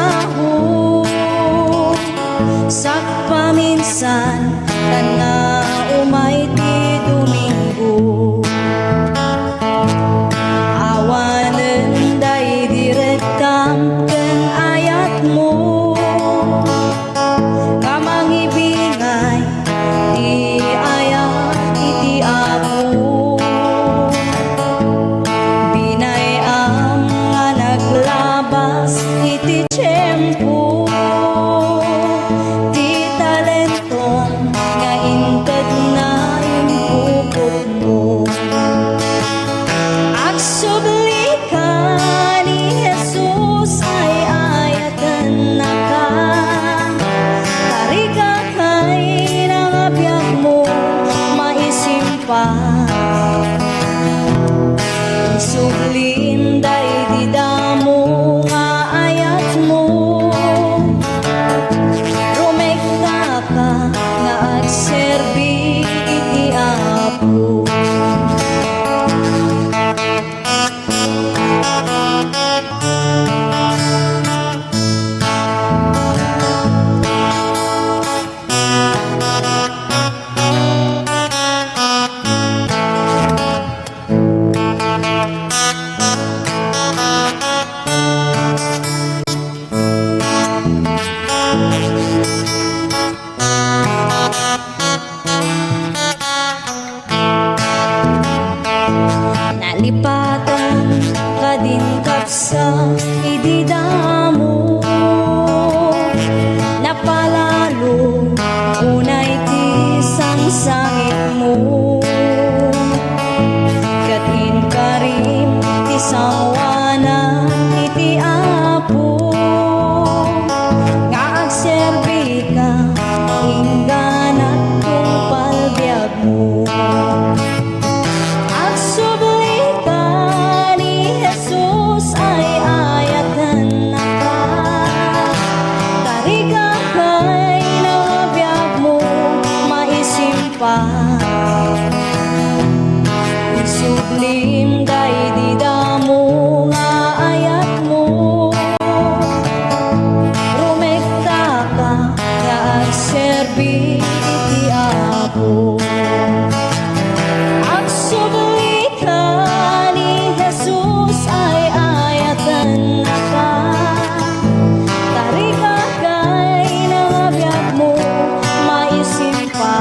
trabaho. Sak paminsan tana umay ti Domingo, awanen day direktam ken ayat mo. Kamang ibingay ti ayat iti Apo, binayam nga naglabas iti tiyempo. Ti talentong nga inted na impupot mo, agsubli ka ni Jesus ay ayatan na ka. Tariga kay nangabiyag mo maisimpa, isublin day di damo nga ayat mo. Rumekta ka nga agserbi iti Apo. Nalipatan ka din kapsa ididamo, napalalo unay ti sangsangit mo. Katin ka rin ti sawana iti Apo, nga agserbi ka ingganat kung palbiag mo. Agsubli ka ni Jesus ay ayatan na ka. Tariga kay nangabiyag mo maisimpa, isublim day di damo nga ayat mo. Rumekta ka nga agserbi iti Apo. Agsubli ka ni Jesus ay ayatan na ka. Tariga kay nangabiyag mo maisimpa,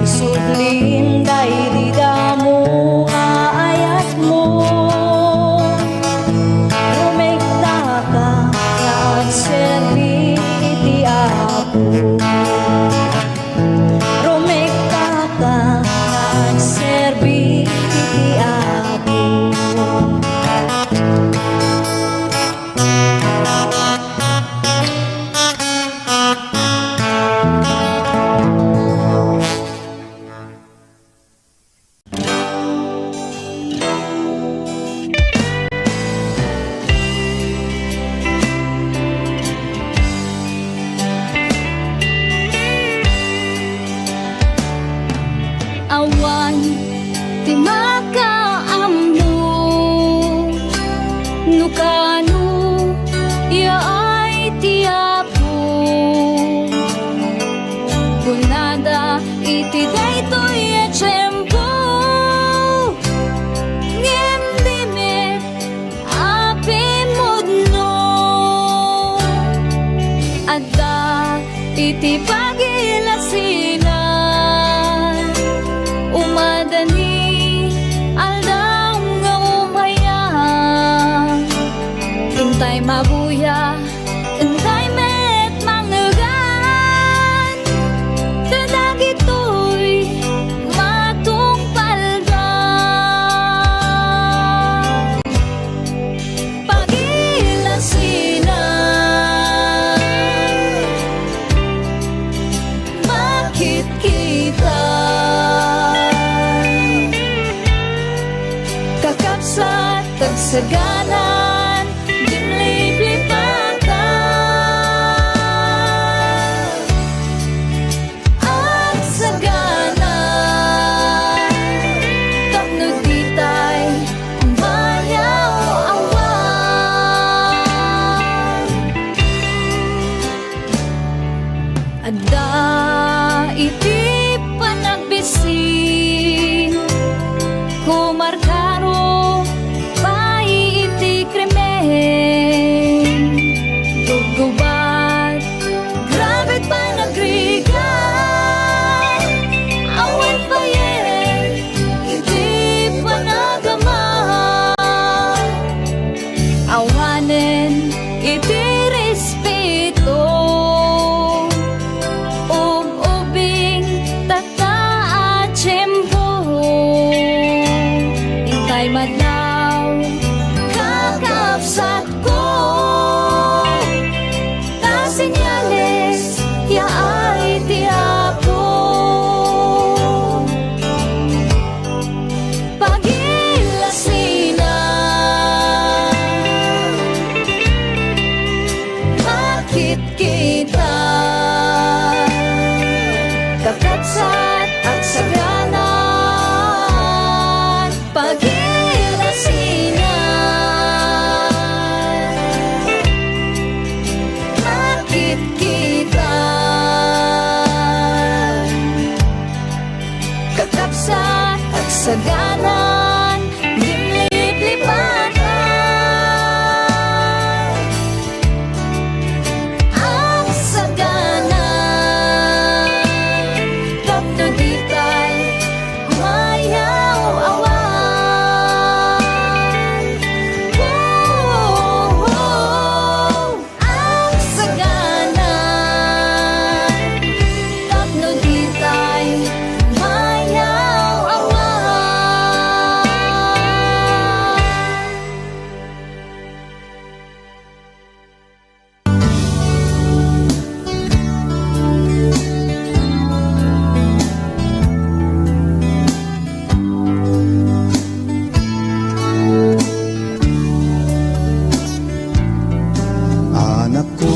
isublim day di damo nga ayat mo. Rumekta ka nga agserbi iti Apo. Rumekta ka nga agserbi iti Apo. Awan ti makaammo nukano yaay ti Apo, kunada iti daytoy a tiyempo. Ngem dimet apimudno adda iti pagilasinan, umadani aldam nga umaya. Intay mabuya, intay met mangegan, tadag ito'y matungpaldan. Pagilasinan, bakit kita kakapsat tagsaganan dimliplipatan at saganan tapno ditay ang bayaw awan. pusat ko. Kasinyales, ya ay tiyapo. Pagilasina, bakit kita kakatsat at saganan? Pagilasina, bakit kita kakapsat at saganan? Limlip-lipatan ang saganan, tapno ditay mayaw-awan. Ang saganan, tapno ditay Anak ko,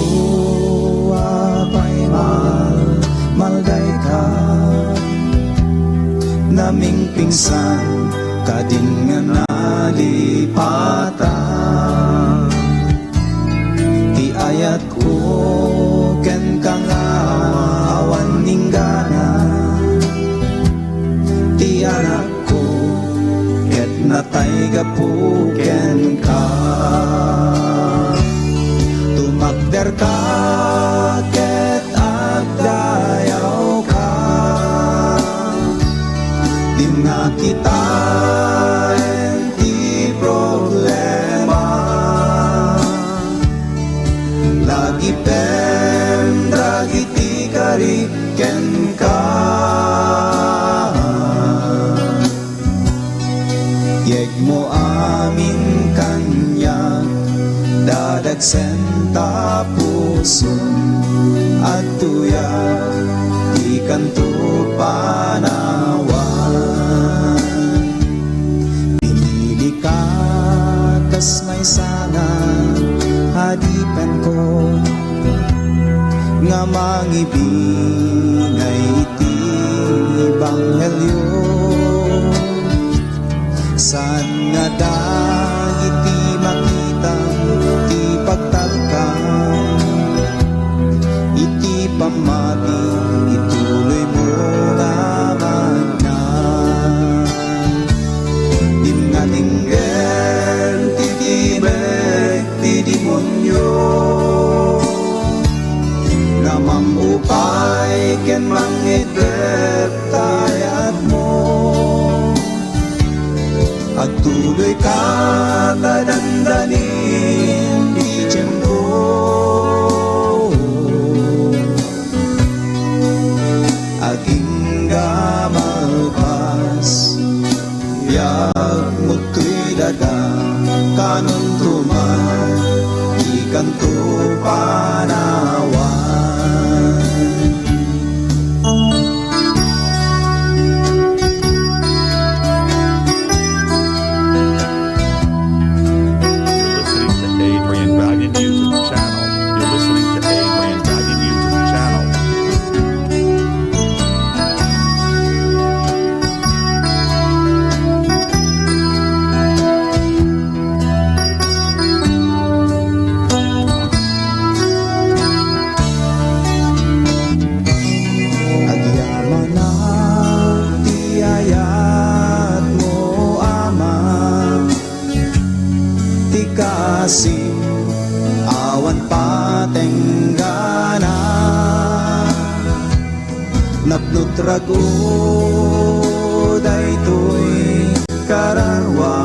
apay malday ka, naming pingsan, kading nga nalipatan. Ti ayat ko, ken ka nga awan ninggana. Ti anak ko, ket natay gapu ken ka. Tumakder ka, ket agdayaw ka. Di nga kita enti problema. Lagi pem, dragi ti kariken ka. Yeg mo amin kanya, dadagsen tapuson at tuya, di kanto panawan. Pinili ka, tas may sana hadipen ko, nga mangibingay iti banghelyo. San nga dagiti makita ti pagtagkam, iti pamati ituloy mo naman na. Dimngalinggen ti timek ti demonyo, nga mamupay ken mangidep tayat mo. At tuloy ka tadandanin di tiyempo. Aging gamalpas, biyag mo'y daga, kanon tuman, ikan to panawan. Kasih awan patenggana, napnutrago daytoy kararwa,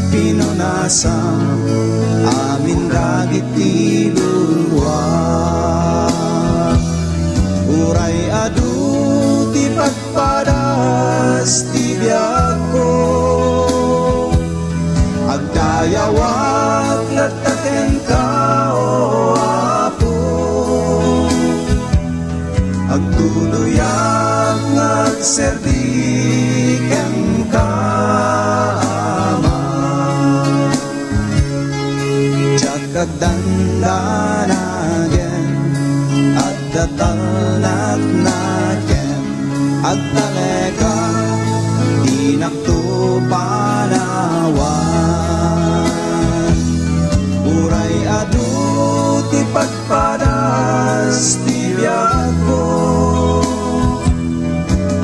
pinunasa amin dagit ti lulwa. Uray adu ti pagpadas ti biag ko, agdaya dayawat lataken ka o Apo, agtuluyan agserdiken ka Ama, tiyak agdandanagen at datalnak naken agtaleka dinakto panawan, uray adu ti pagpadas ti biag ko,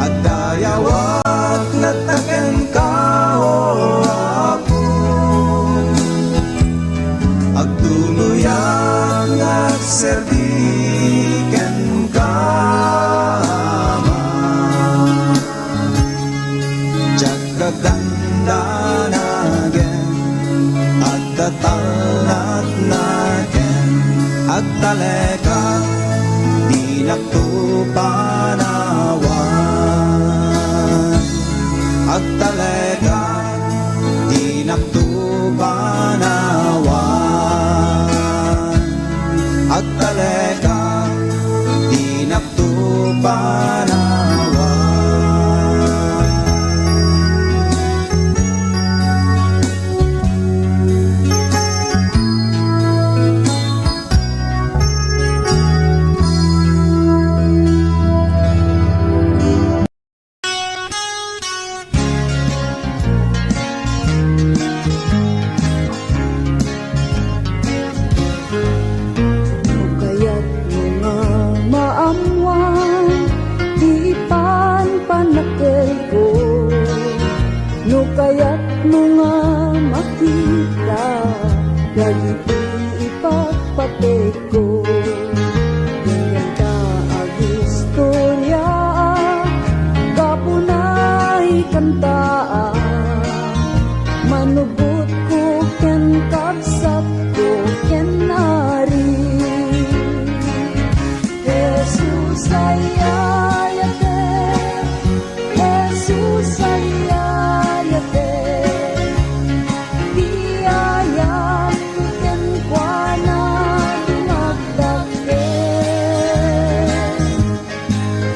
at dayawat lataken ka o Apo, agtuluyan agserdiken ka Ama, jagagandanagen at datalnat naken agtaleka dinakto panawan, agtaleka dinakto panawan, agtaleka dinakto panawan. Kaya't mga maamwan, di panpanakel ko. No kaya't mga makita, dagiti ipagpatek ko. Ganyan ka ang istorya, kapunay kantaan. Manubot ko ken kabsat ko ken nari. Jesus ayayate, Jesus ayayate, biyaya ken kuana dumagdake.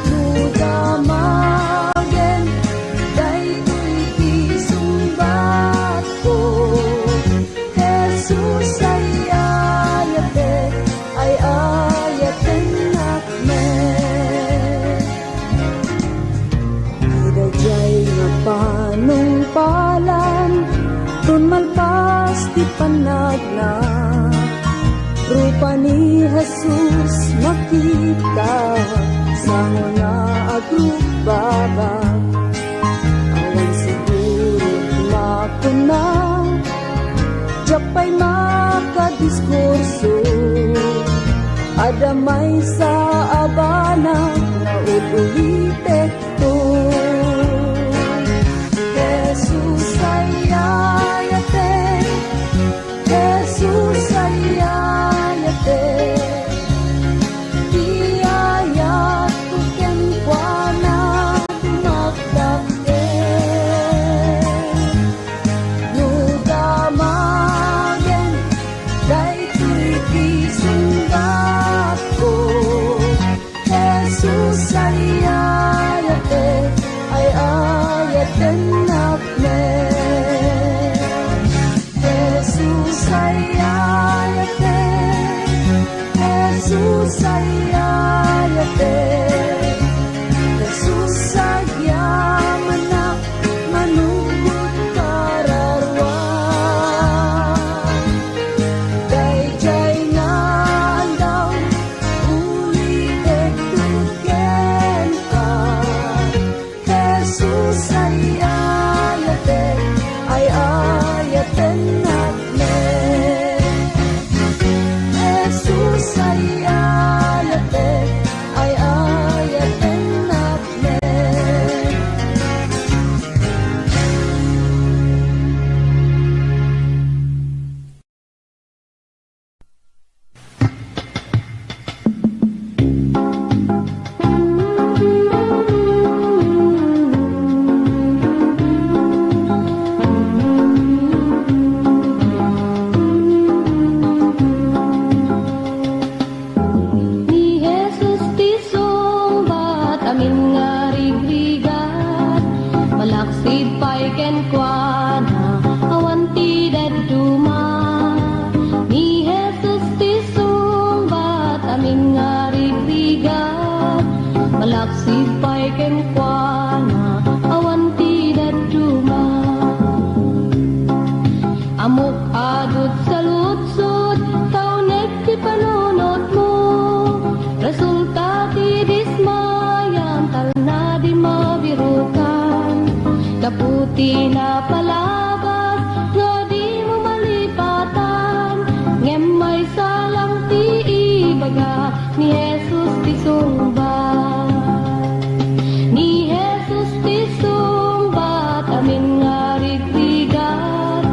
Nudamagen daytoy ti sumbat ko. Jesus ayayate, ay ayaten nakme. Idajay nga panungpalan, tun malpas ti panagna. Rupa ni Jesus makita, sango na agubabak. Awan siguro makuna, japay makadiskurso. Adamay sa abana na ulitek to. Jesus ayayate, Jesus ayayate, biyaya tuken kuana dumagdake. Nudamagen daytoy ti sumbat ko. Jesus ayayate, ay ayaten nakme. Jesus ayayate, Jesus ayayate, Jesus agyaman na manugot kararwan. Dayjay nga daw ulitek tuken ka. Jesus ayayate, ay ayaten nakme. Jesus ayayate, ay ayaten baga ni Jesus tisumbat. Ni Jesus tisumbat amin nga rigrigat.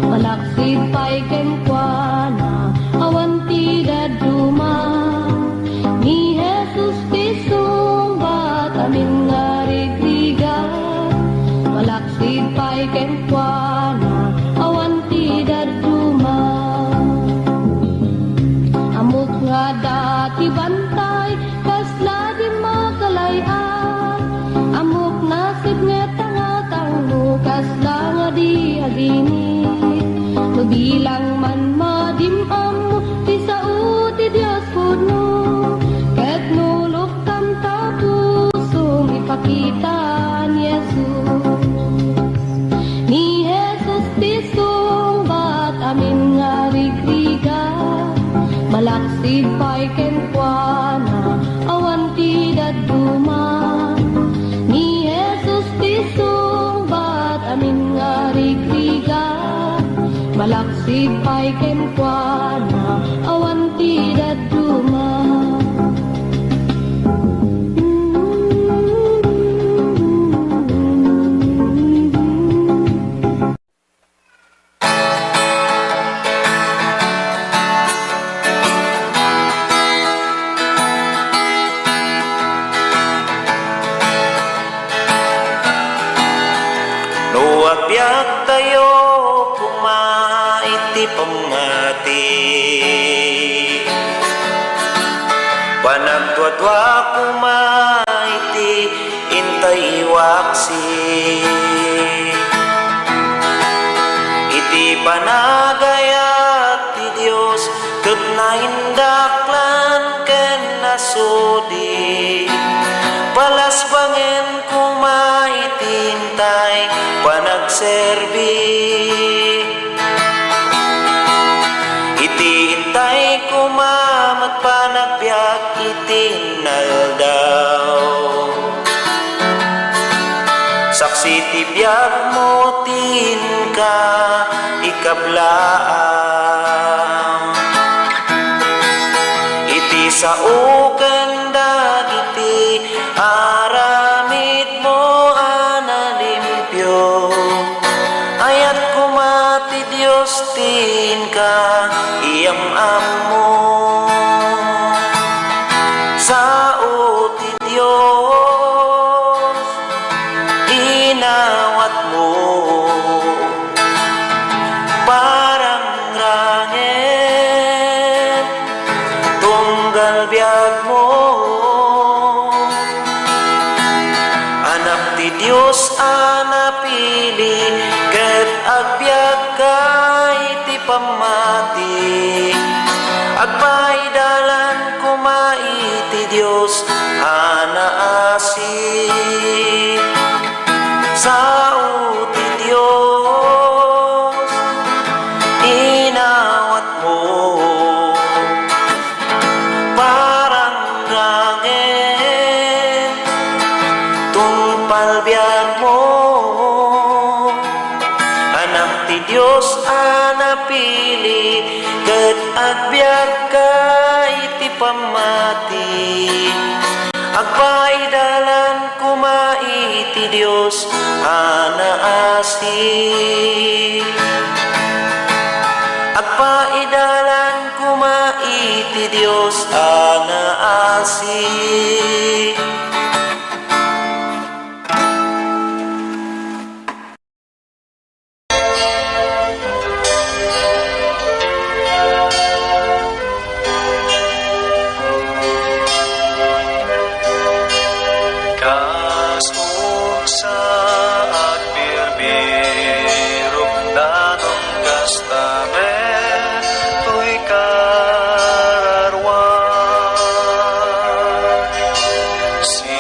Malaksid pa'y kenkwana awan ti daduma. Ni Jesus tisumbat amin nga rigrigat. Malaksid pa'y kenkwana awan ti daduma. Amok nga dati bantay kasla di makalayan. Amok nasib nga tangatang mo kasla nga di aginit. Nubilang man madimam mo ti sao ti Dios puno. Ket nulok tanta puso ipakita ni Jesus. Ni Jesus tisumbat amin nga rigrigat. Malaksid pa'y kenkwana awan ti daduma. Ni Jesus tisumbat amin nga rigrigat. Malaksid pa'y kenkwana awan ti daduma. Nuwagbyag tayo kumaiti pamati. Panagdwadwa kumaiti intay waksi. Iti panagayat ti Dios ket naindaklan ken nasudi. Balas bangen kumaitintay panagserbi. Iti intay kumamat panagbiag itinaldaw. Saksi ti biag mo tinka ikablaan. Iti sauken dagiti aramid mo analimpyo. Ayat kumati Dios tinka iyam amo. Sao ti Dios inawat mo parang rangit tunggal biag mo. Anak ti Dios anapili ket agbiag kay ti pamati. Agpaidalan kumai ti Dios anaasi. Sao ti Dios inawat mo parang rangit tungpal biag mo. Anak ti Dios anapili ket agbiag kay ti pamati. Agpaidalan kumai ti Dios anaasi. Agpaidalan kumai ti Dios anaasi. Kasuk sa agbirbirok danong kastabe tuy kararwan. Si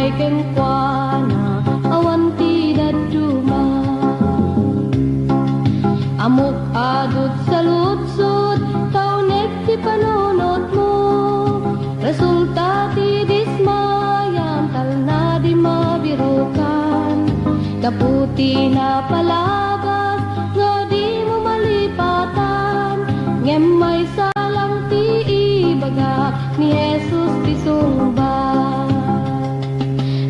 pay kenkwana awan ti daduma. Amok adut sa lutsud kaunet ti panunot mo. Resulta ti dismayam talna di mabirukan. Kaputi na palabas nga di mo malipatan. Ngem may salang ti ibaga ni Jesus ti sungbat.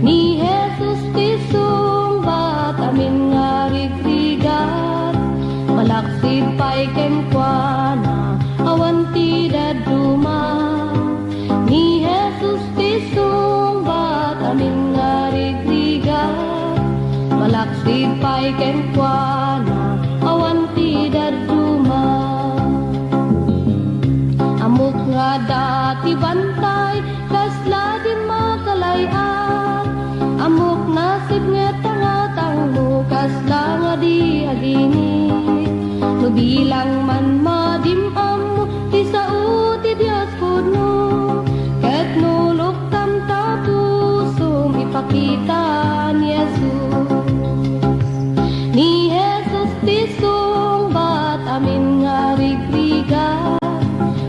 Ni Jesus ti sungbat amin nga rigrigat. Malaksid pa'y kenkwana awan ti daduma. Ni Jesus ti sungbat amin nga rigrigat. Malaksid pa'y kenkwana awan ti daduma. Amok nga dati bantay kasla di makalayan. Amok nasib nga tangatang mo kasla nga di aginit. No bilang man madimam mo ti sao ti Dios kuno. Ket nulok tam tapusum ipakita ni Jesus. Ni Jesus ti sungbat amin nga rigrigat.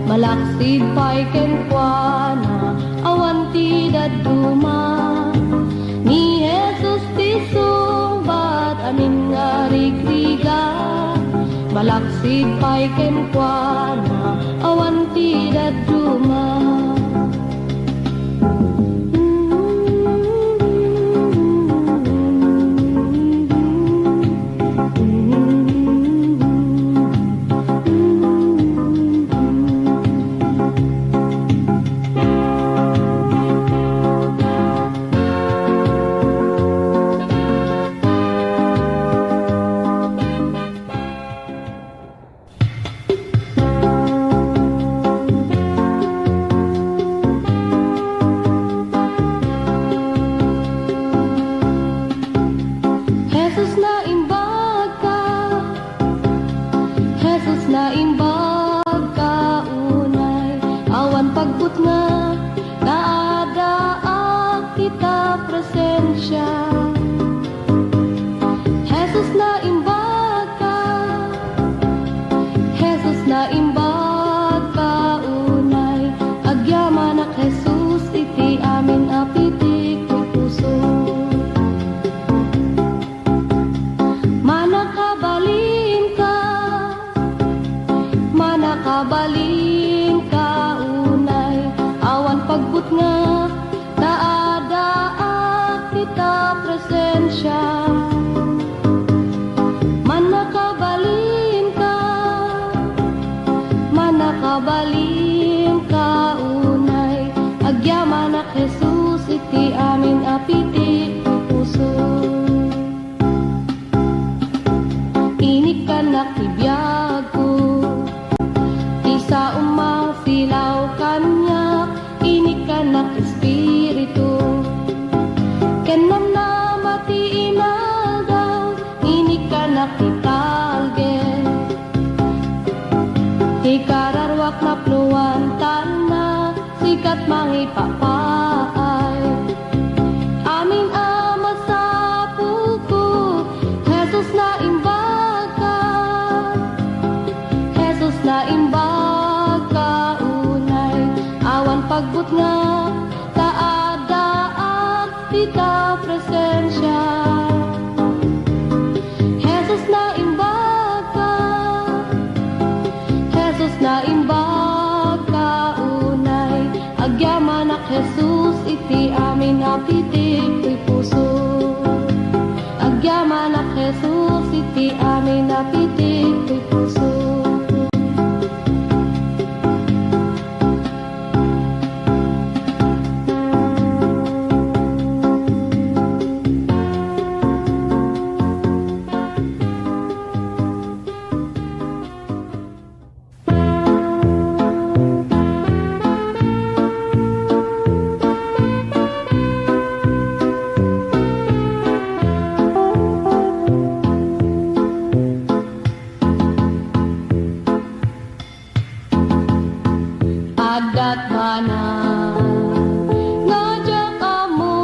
Malaksid pa'y kenkwana awan ti daduma. Ni Jesus ti sungbat amin nga rigrigat. Malaksid pa'y kenkwana awan ti daduma. Jesus iti amin apitik ti puso. Agyaman ak Jesus iti amin apitik ti puso. Adat mana ngajak kamu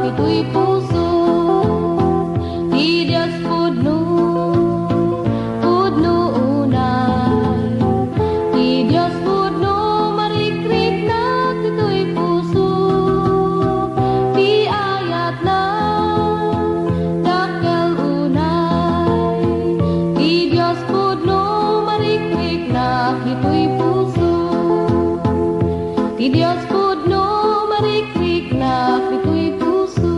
ito'y puso. Ti Diyos pudno unay. Ti Diyos pudno marikrik na ito'y puso. Ti ayat na dakkel unay. Ti Diyos pudno marikrik na ito'y puso. Ti Diyos pudno marikrik na ito'y puso.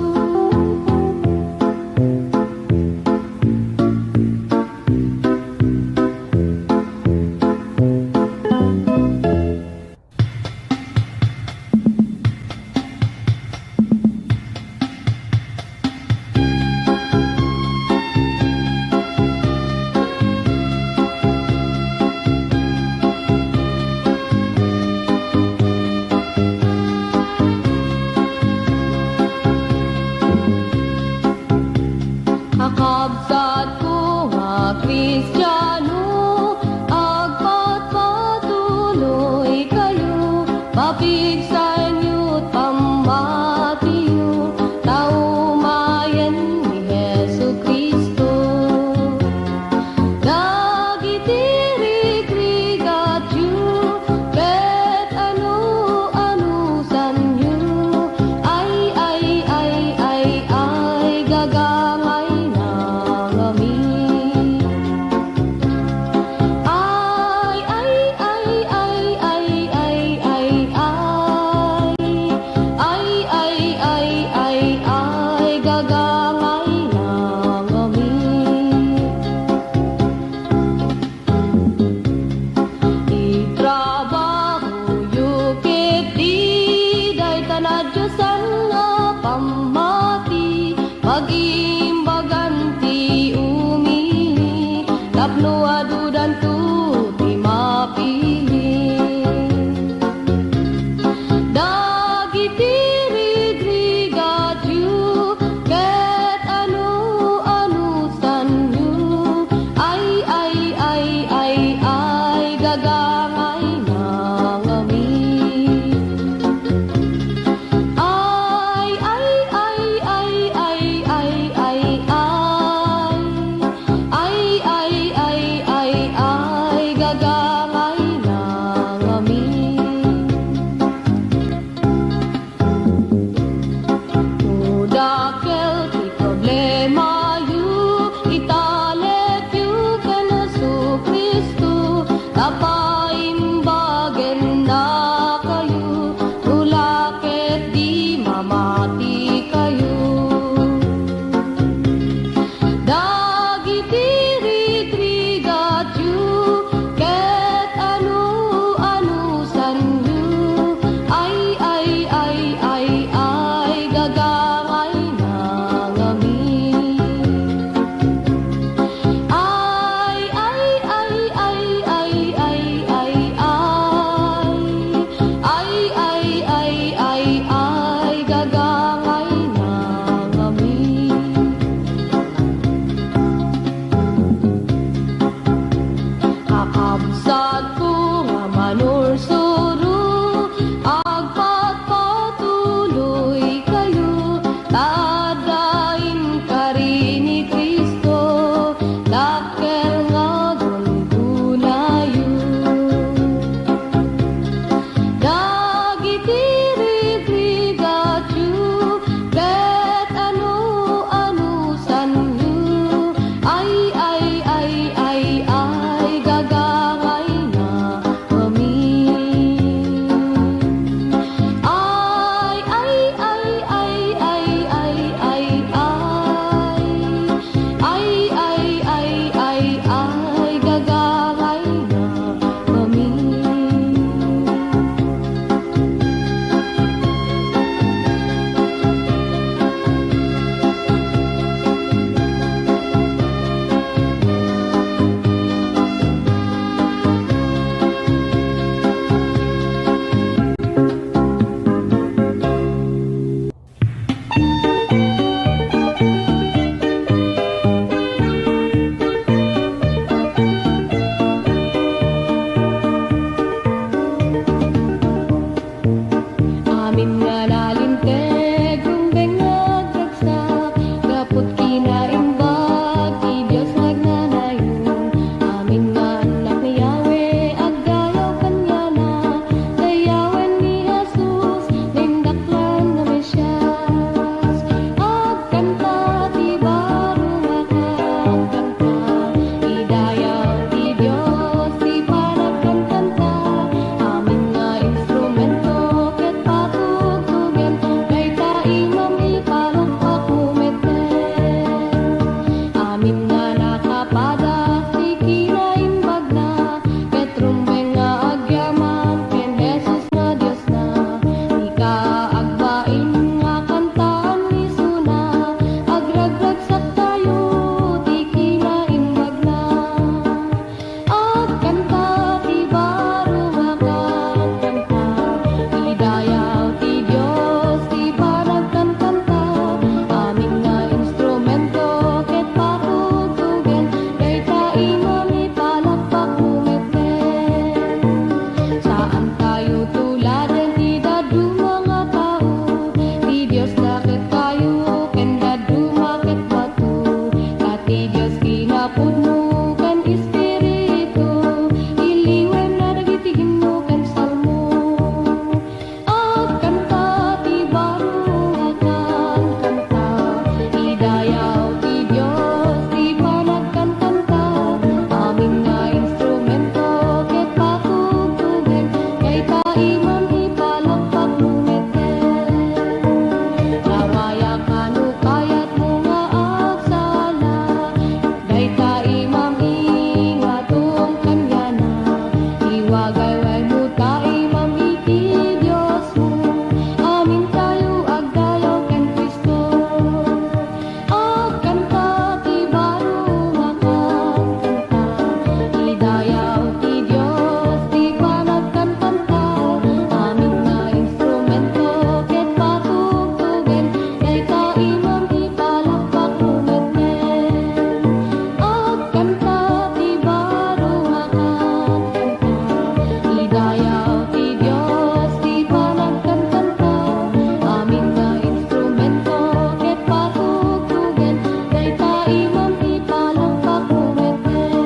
daket kayu kenda dumaket batu kati Dios kinapuno kan espiritu iliwen na dagitiginno kan salmo akan tati baru akan kanta idayaw ti Dios di panagkan kanta amin nga instrumento ket patugtugen kay taiman ipalakpak numeten lawaya kanu kayat mo nga agsala day taimam ingatong kanyana iwagay mo taimam iti Dios mo amin tayo agdayaw ken Kristo akan tati baru akan kanta idayaw ti Dios di panagkan kanta amin nga instrumento ket patugtugen kay taimam ipalakpak numeten akan tati baru akan kanta idayaw ti Dios di panagkan kanta amin nga instrumento ket patugtugen kay taimam ipalakpak numeten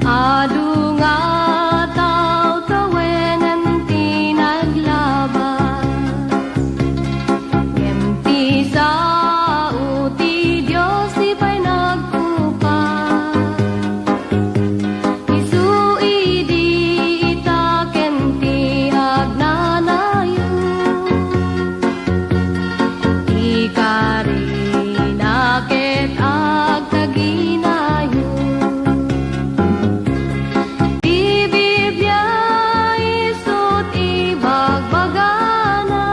adu nga taw tawengan ti naglabas Yemti sa uti Dios di pa'y nagkupas Isui di itaken ti agnanayo Ikari naket agtaginayo Di Biblia isut ibagbagana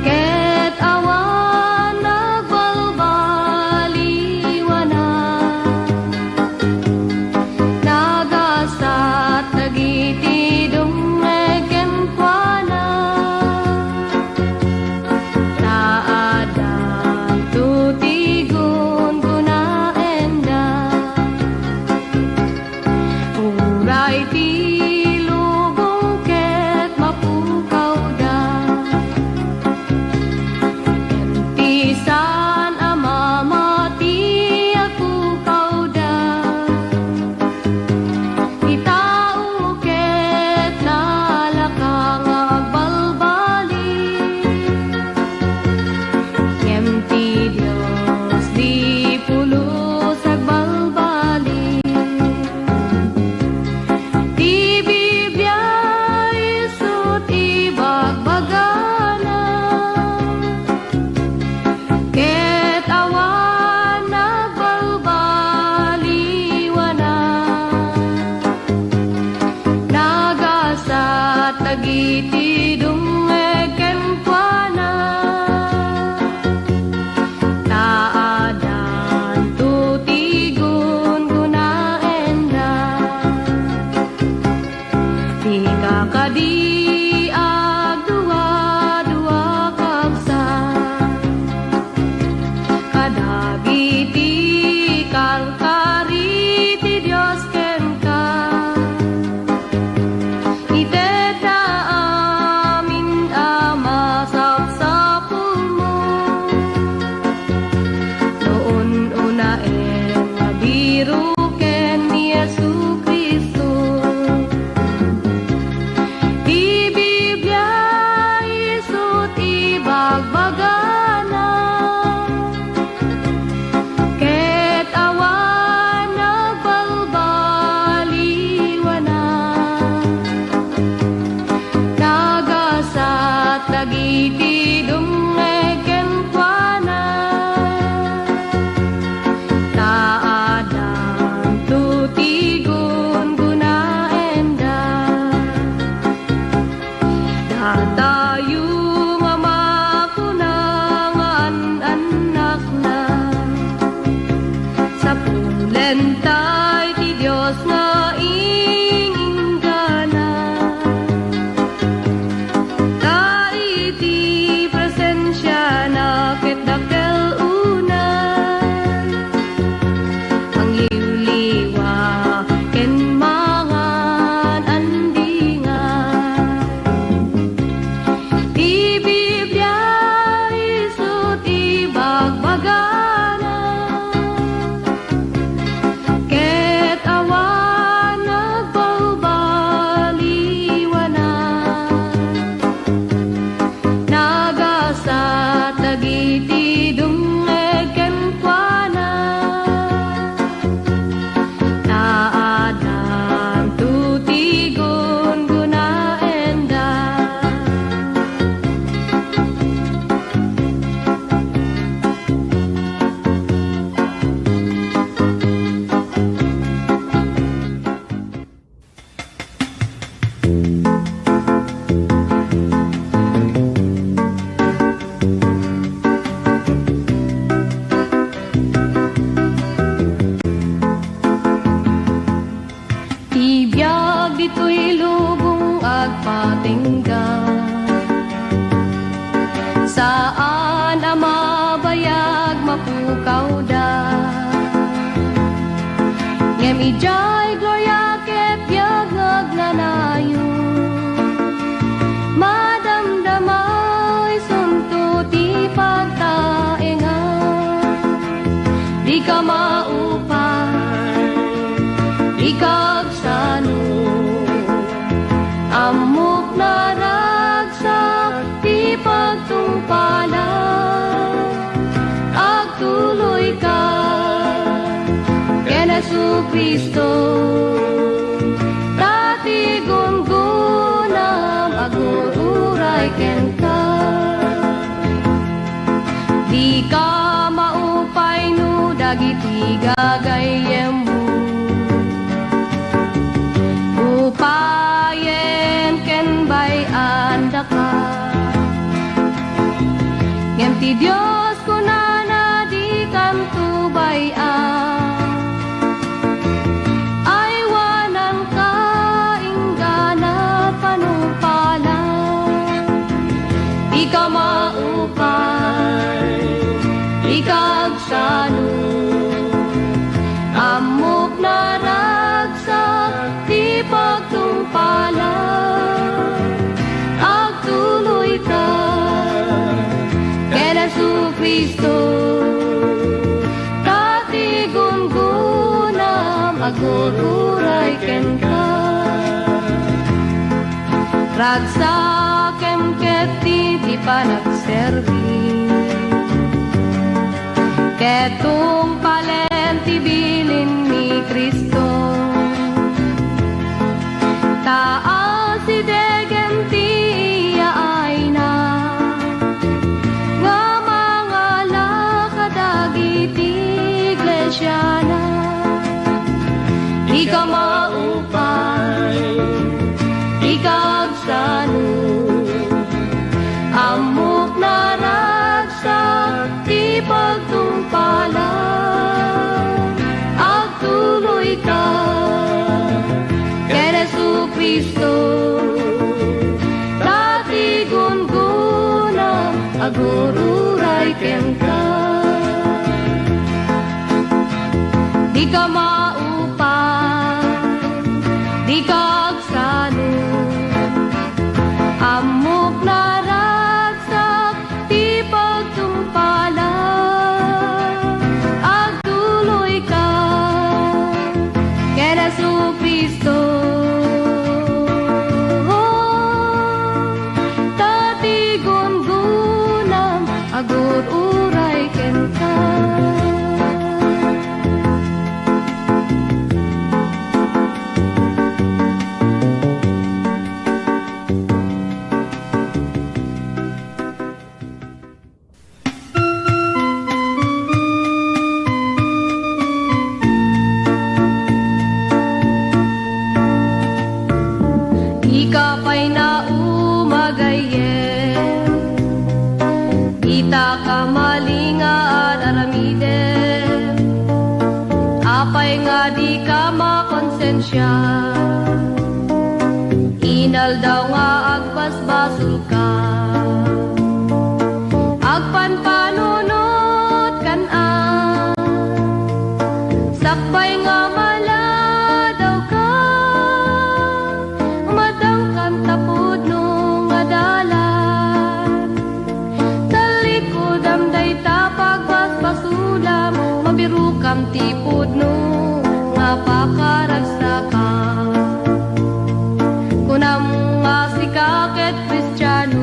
ket awan nagbalbaliwana nagasat dagiti dumegen kuana naadan tutigon gunaenda Uray ti lubong ket mapukaw da Entisan amamati akukaw da Itao ket nalakang agbalbali Yemti Dios di pulos agbalbali Di Biblia isut ibagbagana ket awan nagbalbaliwana nagasat dagiti dumegen kuana naadan tutigon gunaenda Di kakadi agdua-dua kaksa kadagiti kalkari ti Dios kenka iteta amin ama sapsapul mo noon unaen nabiru ken ni Yesu Kristo Di Biblia isut ibagbagana ket awan nagbalbaliwana nagasat dagiti dumegen kuana naadan tutigon gunaenda tayo nga makunangan anak na sa pulentay ti Diyos nga ingingana ta iti presensya na ket dakkel una ang liwliwa ken mangan andingan ti Biblia isu ti bagbagana ket awan nagbaubaliwanan nagasat dagiti dungeg ken kuana naadan tutigon gunaenda Ibiyag dito'y lubong agpatingga saan ang mabayag mapukaw da ngem ijay gloria ket biyag ngagnanayo madamdamay sunto ti pagtaenga di ka maupay di kagsano amok na ragsak di pagtungpalan agtuloy ka ken Jesu-Kristo dati gungunam agururay ken ka di ka maupay no dagiti gagayem mo upayen ken bayan daka ngem ti Dios kunana di kantu bayan ay wanan ka inggana panumpalan di ka maupay di kagsano amok na ragsak di pagtungpalan agtuloy ka ken Jesu-Kristo dati gungunam agururay ken ka ragsakem ket ti panagserbi ketong palenti bilin ni Kristo taas si degen ti yaay na nga mga lakadagiti iglesia na di ka maupay di kagsano amok na ragsak di pagtungpalan agtuloy ka ken Jesu-Kristo dati gungunam agururay ken ka di ka maupay di kagsano amok na ragsak di pagtungpalan agtuloy ka ken Jesu-Kristo dati gungunam agururay ken ka gayem. Ita ka malingaan aramidem, apay nga di ka makonsensya. Inal daw nga agbasbasol ka, agpanpanunot kan sakbay nga mala daw ka, umadang kan tapod nung adalan. Talikod am day tapag basbasulam, mabiru kam tipod nung nga pakaragsa. Kunam nga si kaket Kristiyano,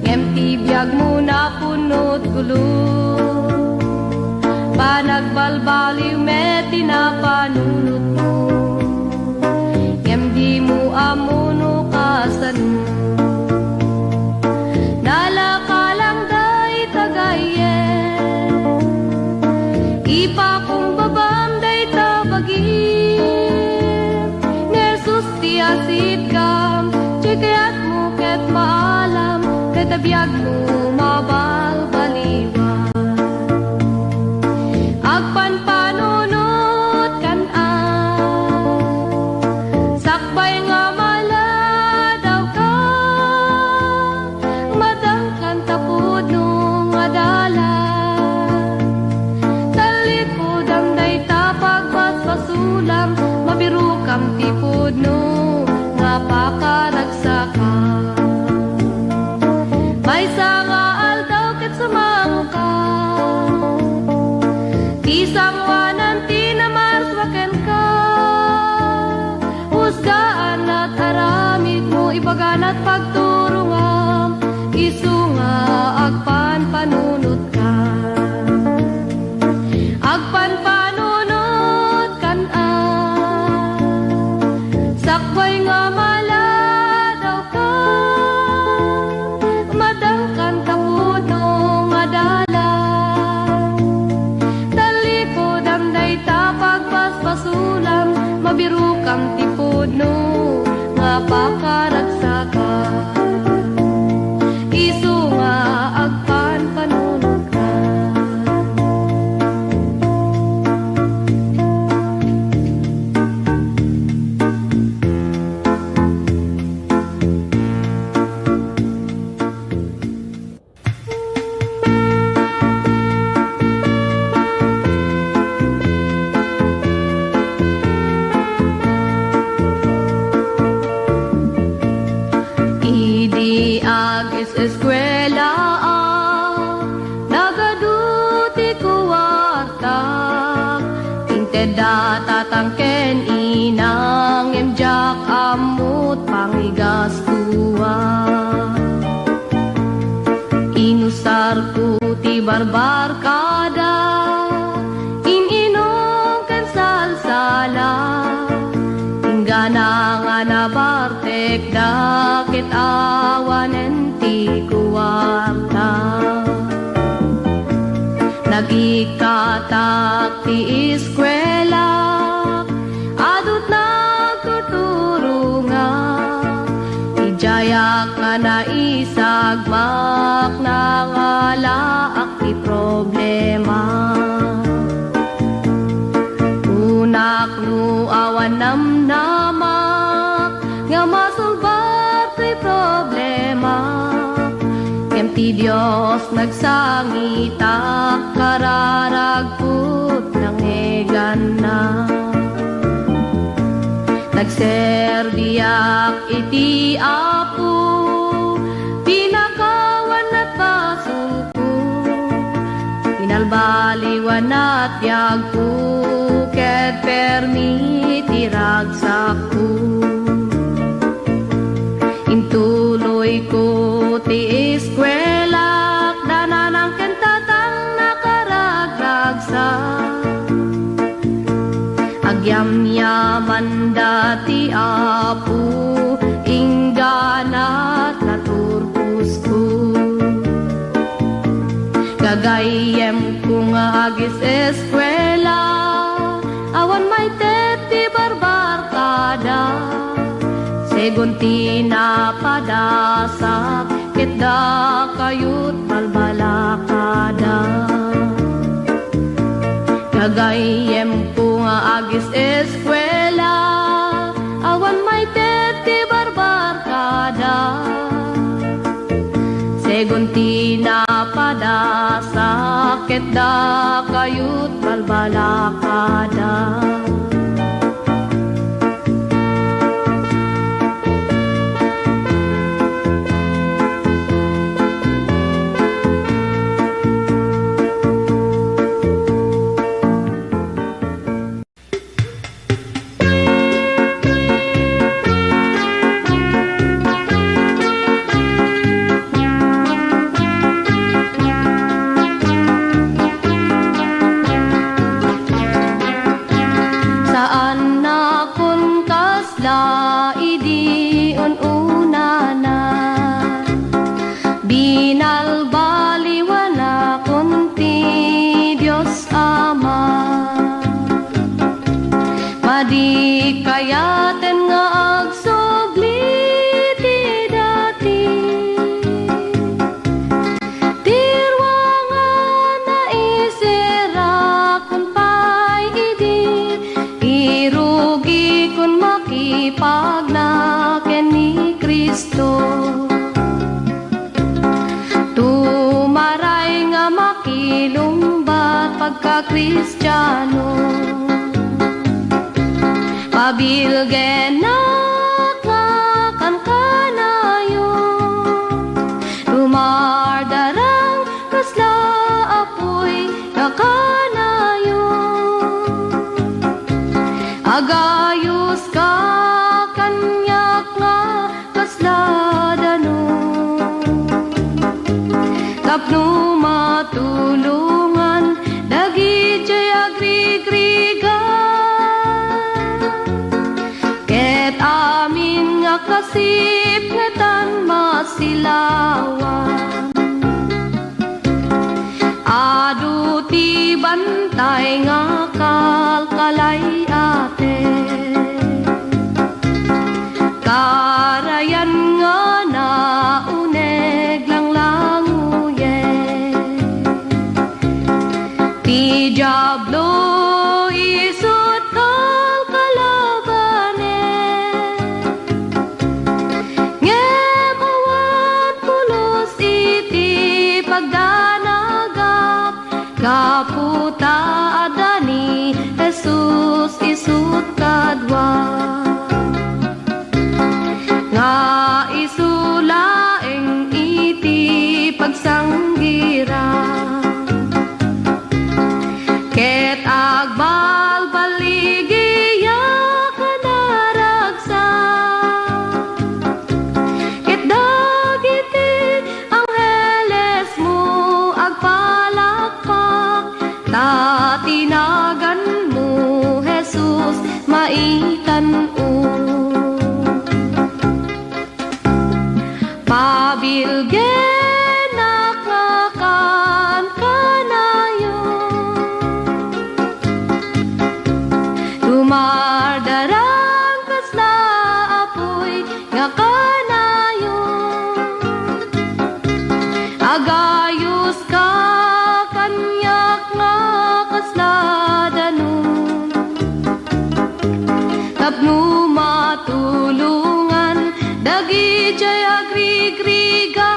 empty biyag mo na punot gulo, panagbalbaliw met tinapanunot mo, di mo amuno kasano. Nalakalang day tagayen, ipa kong babam day tabagin, Nersus ti asid kam, chikayat mo ket maalam, ket abiyag mo mabalbaliwan. Agpanpanunot kan sakbay nga mala daw ka, madangkan tapod nung adalan. Talikod ang day tapag basbasulam, mabiru kam tipod nung nga pakaragsakan. May sangaal daw ket sumango ka, isang wanan tinamarswaken ka, husgaan at aramid mo ibagan at pagturungam, isu nga agpanpanunot ka. Agpanpanunot kan sakbay nga mala daw ka, madangkan tapod nung adalan. Talikod am day tapag basbasulam, mabiru kam tipod no nga pakaragsakan. Isu nga agpanpanunot ka. Idi agis eskwela nagaduti kuwarta, inteda tatangken inang emjak amut pangigas kuwa. Inusar ku ti barbar kada, ininom ken salsala, tinggana nga nabartek dakit awanen ti kuwarta. Nagikatak ti eskwela, adut nagtuturunga, ijayak nga naisagmak na ngalaak ti problema. Unak nu awan namnamak, nga masulbar ti problema. Kem ti Dios nagsangitak, kararagput ng egan na. Nagserdiak iti Apo, pinakawan at basuko, pinalbaliwan at yagpo, ket permiti ragsaku. Intuloy ko ti eskwela, dananang kentatang nakaragragsa, agyamyaman dati Apo, ingganat naturpus ko. Gagayem ko nga agis eskwela, awan may teti barbar kada, Segunti na padasak, kitda kayut balbalakada. Kagayem ko nga agis eskwela, awan may teti barbarkada. Segunti na padasak, kitda kayut balbalakada. Kayaten nga agsubli ti dati, tirwangan na isira kun pa'y idi, irugi kun makipagnaken ni Kristo. Tumaray nga makilumbat pagka Kristiyano, pabilgen na kan kanayo, tumardarang kasla apoy na kanayo. Agayos ka kanyak nga kasla dano, tapno matulungan dagi jay agrigriga. Ket amin nga kasip ngetan masilawan, adu ti bantay nga kalkalay ate. Karayan nga nauneg lang languye, ti Diablo isut kalkalabane. Ngem awan pulos iti pagdanagap, kaputa adani Jesus isut kadwa. Nga isulaeng iti pagsanggira, ket agbalbaligiya kanaragsa. Ket dagiti angheles mo agpalakpak, ta tinagan mo Jesus maitan-o. Pabilgen nakakan kanayo, tumardarang kasla apoy nga kanayo. Agayos ka kanyak nga kasla danon, tapno matulungan dagi jay agrigriga.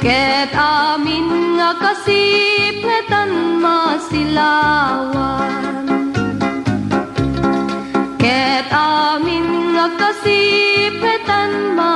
Ket amin nga kasip ngetan masilawan, ket amin nga kasip ngetan masilawan.